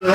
अजय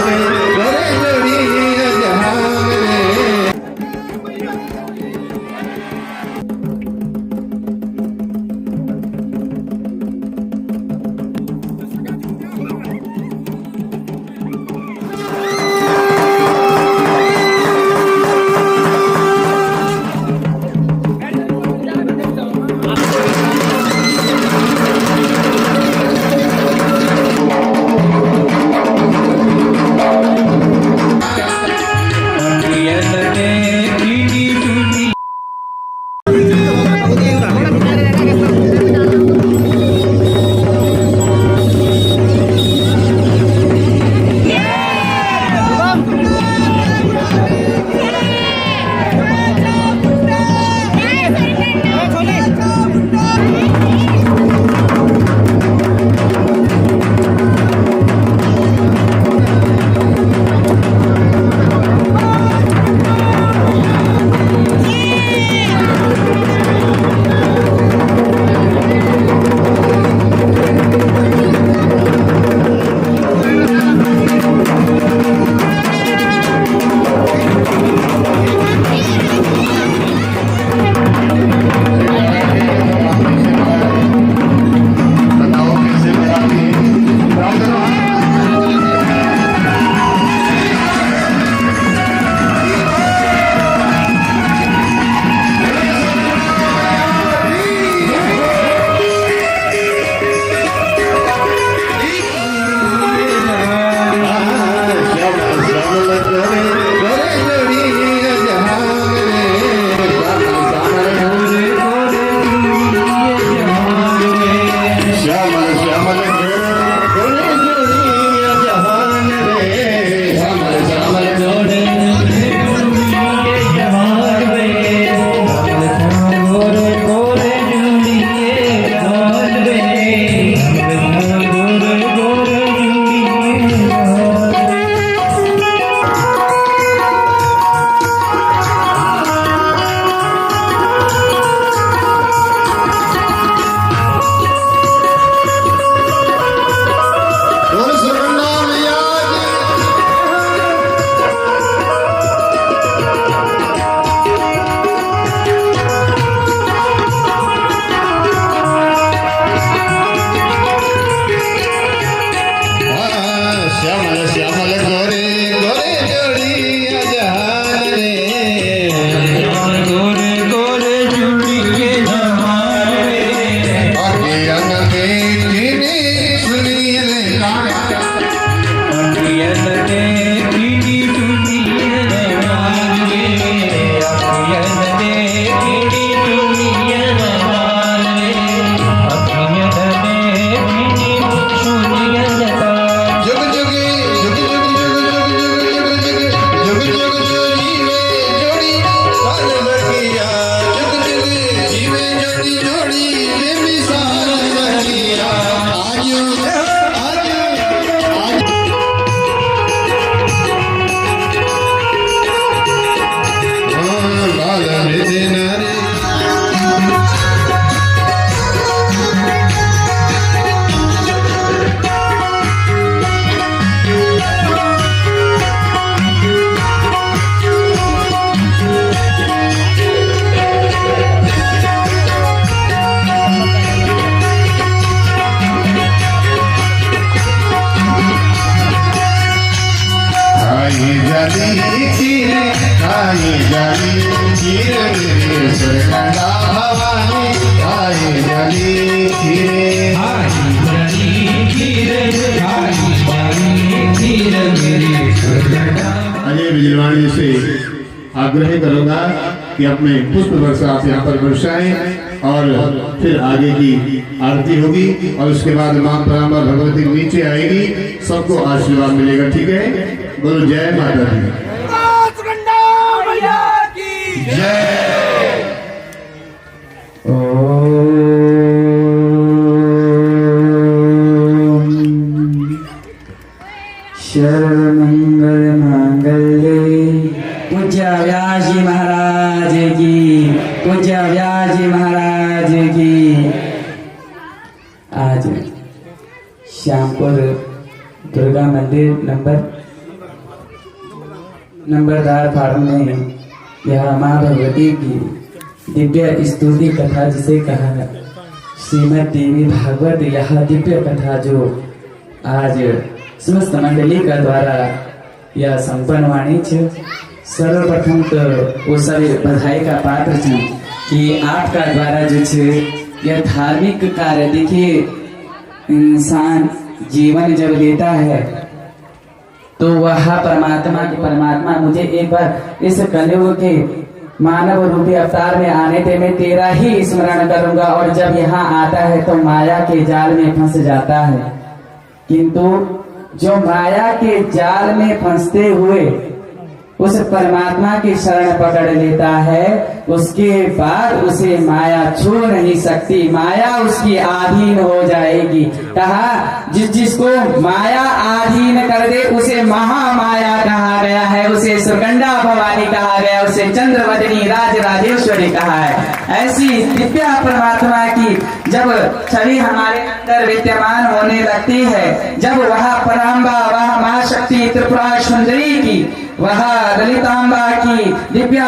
बिजलवाणी से आग्रह करूंगा कि अपने पुष्प वर्षा आप यहाँ पर बरसाएं और फिर आगे की आरती होगी और उसके बाद मां परांबा भगवती नीचे आएगी, सबको आशीर्वाद मिलेगा। ठीक है, बोलो जय माता दी, जय। सर्वमंगल मांगल्ये पूज्य व्यास जी महाराज की, पूज्य व्यास जी महाराज की। आज श्यामपुर दुर्गा मंदिर नंबर नंबरदार फार्म में यह माँ भगवती की दिव्य स्तुति कथा जिसे कहा श्रीमद् देवी भागवत, यह दिव्य कथा जो आज समस्त मंडली का द्वारा यह संपन्न वाणी छे। सर्वप्रथम तो वो सभी बधाई का पात्र छे कि आपका द्वारा जो छे यह धार्मिक कार्य, देखिए इंसान जीवन जब लेता है तो वह परमात्मा मुझे एक बार इस कलयुग के मानव रूपी अवतार में आने पे मैं तेरा ही स्मरण करूंगा, और जब यहाँ आता है तो माया के जाल में फंस जाता है। किंतु जो माया के जाल में फंसते हुए उस परमात्मा की शरण पकड़ लेता है, उसके बाद उसे माया छू नहीं सकती, माया उसकी आधीन हो जाएगी। कहा जिसको माया आधीन कर दे उसे महामाया कहा गया है, उसे सुरगंडा भवानी कहा गया, उसे चंद्रवदनी राजराजेश्वरी कहा है। ऐसी दिव्या परमात्मा की जब छवि हमारे अंदर विद्यमान होने लगती है, जब वह पराम्बा, वह महाशक्ति त्रिपुरा सुंदरी की, वह ललितांबा की दिव्या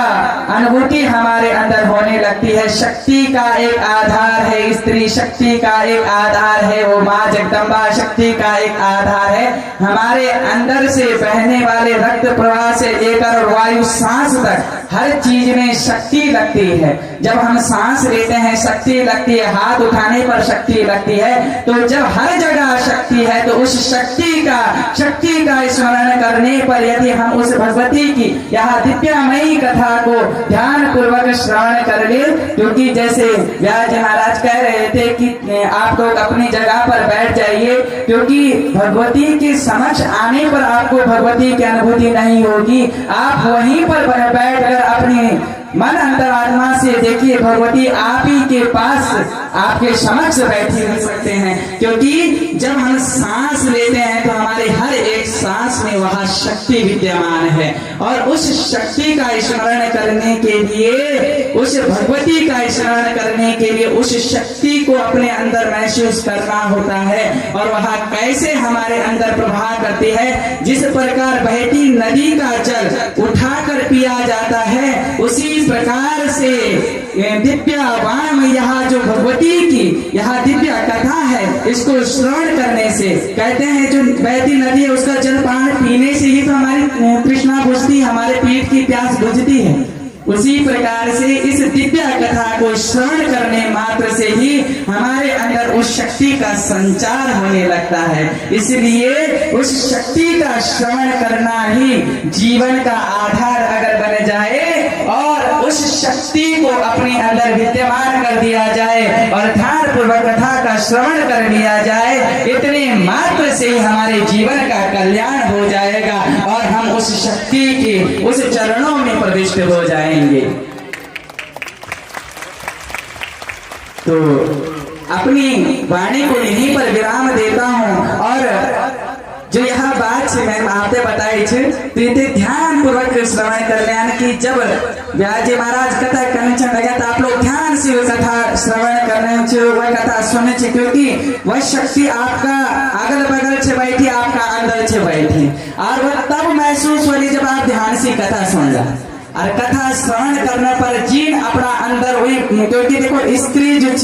अनुभूति हमारे अंदर होने लगती है। शक्ति का एक आधार है स्त्री, शक्ति का एक आधार है वो माँ जगदम्बा, शक्ति का एक आधार है हमारे अंदर से बहने वाले रक्त प्रवाह से लेकर वायु सांस तक हर चीज में शक्ति लगती है। जब हम सांस लेते हैं शक्ति लगती है, हाथ उठाने पर शक्ति लगती है, तो जब हर जगह शक्ति है तो उस शक्ति का स्मरण करने पर यदि हम उस भगवती की यह दिव्यमयी कथा को ध्यान पूर्वक श्रवण कर ले, क्योंकि जैसे व्यास जी महाराज कह रहे थे कि आप लोग अपनी जगह पर बैठ जाइए, क्योंकि भगवती के समक्ष आने पर आपको भगवती की अनुभूति नहीं होगी। आप वहीं पर बैठकर अपनी मन अंतरात्मा से देखिए भगवती आप ही के पास आपके समक्ष बैठी रह सकते हैं, क्योंकि जब हम सांस लेते हैं तो हमारे हर एक सांस में वह शक्ति विद्यमान है, और उस शक्ति का स्मरण करने के लिए, उस भगवती का स्मरण करने के लिए उस शक्ति को अपने अंदर महसूस करना होता है। और वह कैसे हमारे अंदर प्रभाव करती है, जिस प्रकार बहती नदी का जल उठाकर पिया जाता है, उसी प्रकार से दिव्य वाम यह जो भगवती की यह दिव्य कथा है, इसको श्रवण करने से, कहते हैं जो बहती नदी है उसका जल पान पीने से ही तो हमारी तृष्णा बुझती, हमारे पेट की प्यास बुझती है। उसी प्रकार से इस दिव्य कथा को श्रवण करने मात्र से ही हमारे अंदर उस शक्ति का संचार होने लगता है। इसलिए उस शक्ति का श्रवण करना ही जीवन का आधार अगर बन जाए और उस शक्ति को अपने अंदर विद्यमान कर दिया जाए और ध्यान पूर्वक कथा का श्रवण कर लिया जाए, इतने मात्र से ही हमारे जीवन का कल्याण हो जाएगा और हम उस शक्ति के उस चरणों में प्रविष्ट हो जाएंगे। तो अपनी वाणी को यहीं पर विराम देता हूँ, और जो यह बात है मैं आपसे बताई छे तो ध्यान पूर्वक श्रवण कर लेना कि जब व्यास जी महाराज कथा करने लगे तो आप लोग ध्यान से कथा श्रवण करने वह कथा सुनने, क्योंकि वह शक्ति आपका अगल बगल से बैठी, आपका अंदर से बैठी, और वह तब महसूस होगी जब आप ध्यान से कथा सुन ला। और कथा श्रवण करने पर जीन अपना अंदर हुई, क्योंकि देखो स्त्री जो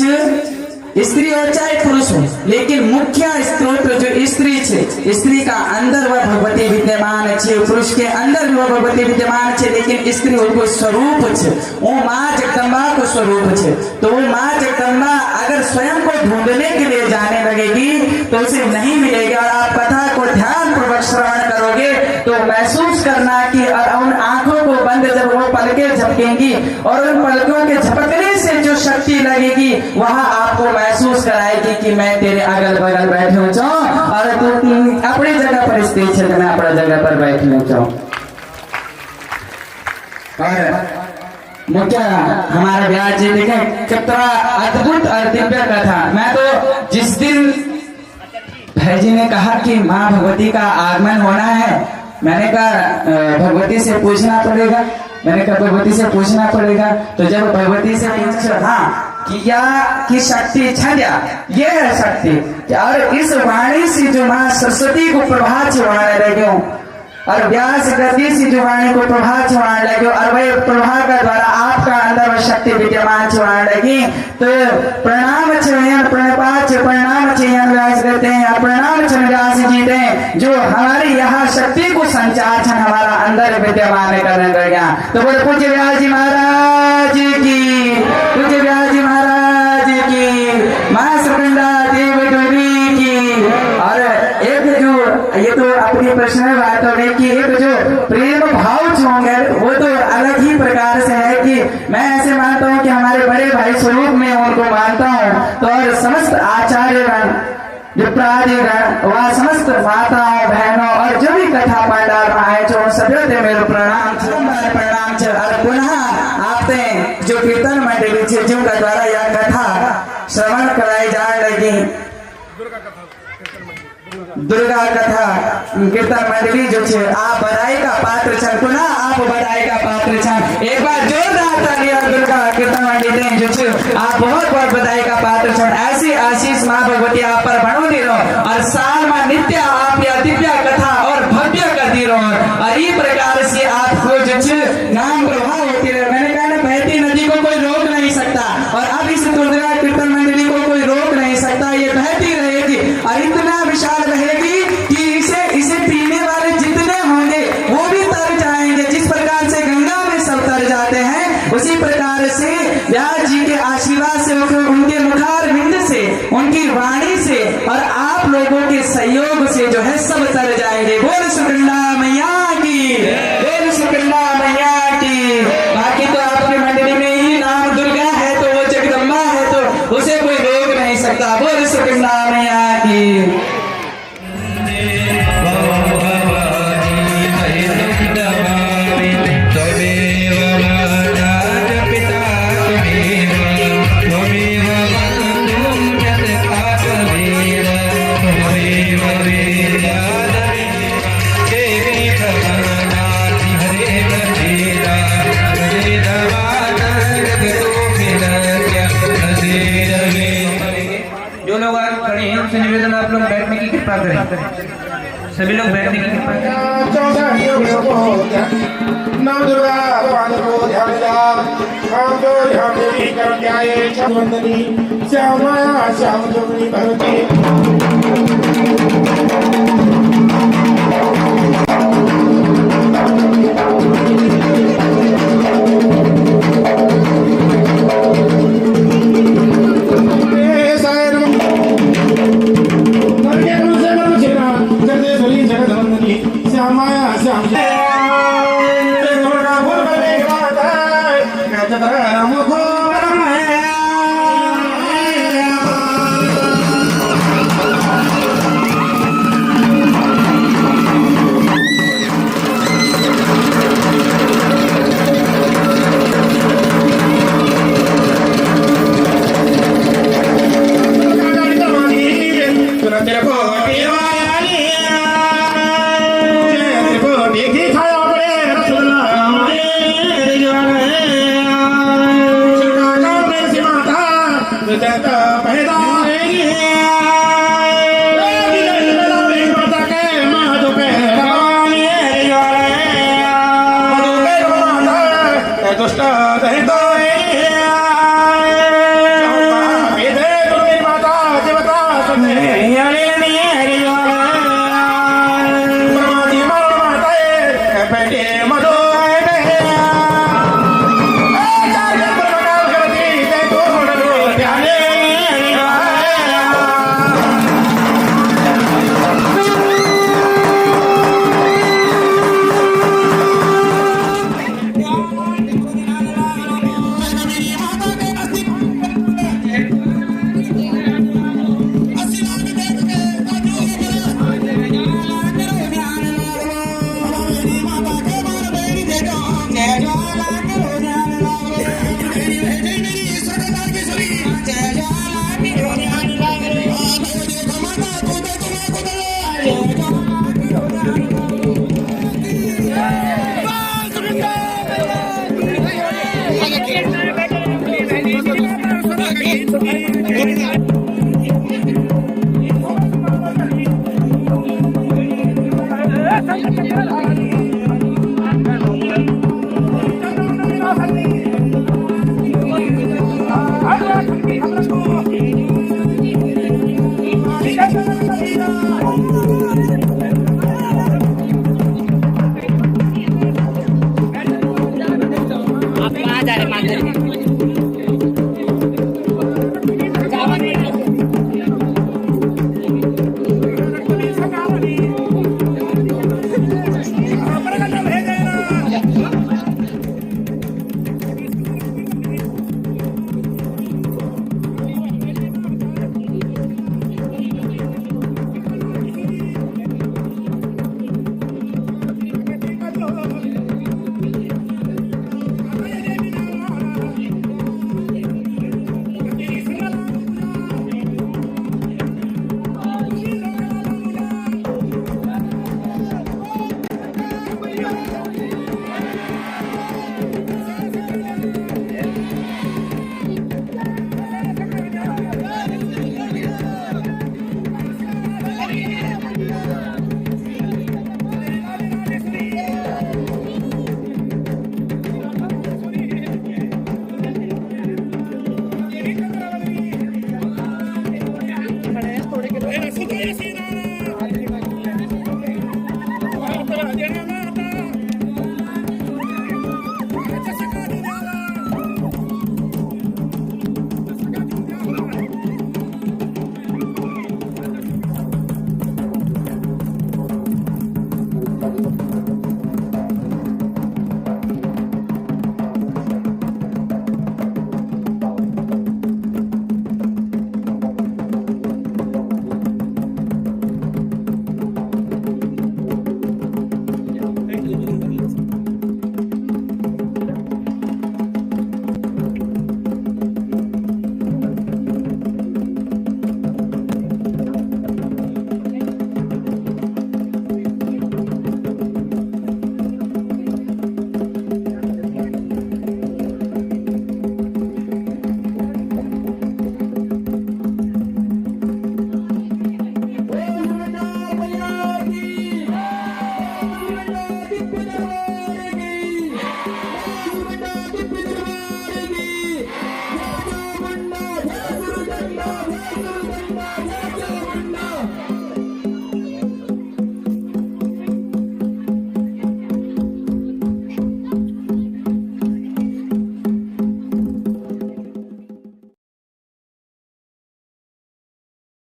स्त्री हो चाहे पुरुष हो, लेकिन मुख्य स्त्रोत जो स्त्री है, स्त्री का अंदर वह भगवती विद्यमान है, पुरुष के अंदर भी वह भगवती विद्यमान है, लेकिन स्त्री को स्वरूप है, वो माँ जगदम्बा को स्वरूप है। तो वो माँ जगदम्बा अगर स्वयं को ढूंढने के लिए जाने लगेगी तो उसे नहीं मिलेगी। और आप कथा को ध्यान पूर्वक श्रवण करोगे तो महसूस करना कि उन आंखों को बंद जब वो पलकें झपकेंगी और उन पलकों के झपकने से जो शक्ति लगेगी वह आपको महसूस कराएगी कि मैं तेरे अगल बगल बैठे हो जाऊं और तू अपनी जगह पर स्थित है, मैं अपनी जगह पर बैठे हो जाऊं। और मुख्य हमारे व्यास जी देखे कितना अद्भुत और दिव्य कथा। मैं तो जिस दिन भाई जी ने कहा कि माँ भगवती का आगमन होना है, मैंने कहा भगवती से पूछना पड़ेगा, मैंने कहा भगवती से पूछना पड़ेगा। तो जब भगवती से पूछा हाँ किया की शक्ति छाया, ये है शक्ति। और इस वाणी से जो माँ सरस्वती को प्रभात छुड़ाने लगे और व्यास गति से जो वाणी को प्रभा छुड़ाने लगे और वही प्रभा का द्वारा आपका अंदर वह शक्ति विद्यमान छुड़ाने लगी। तो प्रणाम छयन प्रणपात प्रणाम छयन व्यास कहते हैं, प्रणाम छन व्यास जी दें जो हमारी यहाँ शक्ति को संचार छन हमारा अंदर विद्यमान करने लग गया। तो बोले पूज्य व्यास जी महाराज की, पूज्य व्यास जी महाराज की, मां सुकंदा देवी डोरी की। और एक जो ये तो अपनी प्रश्न बात हो गई कि एक जो प्रेम भाव होंगे वो तो अलग ही प्रकार से है कि मैं ऐसे मानता हूँ कि हमारे बड़े भाई स्वरूप में उनको मानता हूँ। तो और समस्त आचार्यगण विप्रादिगण वह समस्त माताओं बहनों और जो भी कथा पंडाल आए जो सभी थे मेरे प्रणाम प्रणाम छ। और पुनः आपने जो कीर्तन मंडली छे जिनका द्वारा यह कथा श्रवण कराई जा लगी, दुर्गा कथा कीर्तन मंडली जो छे आप बधाई का पात्र छन, पुनः आप बधाई का पात्र छन। एक बार जोरदार ताली और दुर्गा कीर्तन मंडली जो छे आप बहुत बहुत बधाई का पात्र छन। ऐसी आशीष मां भगवती आप पर बनोती रहो और साल में नित्य आप या दिव्य कथा और भव्य करती रहो और इस प्रकार से आपको जो छे नाम प्रभाव होती रहे। मैंने कहा ना बहती नदी को कोई रोक नहीं सकता और अब इस दुर्गा कीर्तन मंडली को कोई रोक नहीं सकता, ये बहती रहेगी और इतना विशाल रहेगी कि इसे पीने वाले जितने होंगे वो भी तर जाएंगे। जिस प्रकार से गंगा में सब तर जाते हैं उसी प्रकार से व्यास जी के आशीर्वाद से उनके मुखार बिंद से उनकी वाणी से और आप लोगों के सहयोग से जो है सब तर जाएंगे। बोल सुकन्या मैया की, बोल सुकन्या मैया की। बाकी तो आपकी मंडली में ही नाम दुर्गा है तो वो जगदम्बा है तो उसे कोई रोक नहीं सकता। बोल सुकन्या मैया की। जो लोग आज खड़े हैं उनसे निवेदन आप लोग बैठने की कृपा करें, सभी लोग बैठने की कृपा करें। नाम दुर्गा पाद को ध्यान दा काम तो ध्यान देवी कर ध्याये चंदनी श्यामा श्याम जोगनी भगवती। Thank you.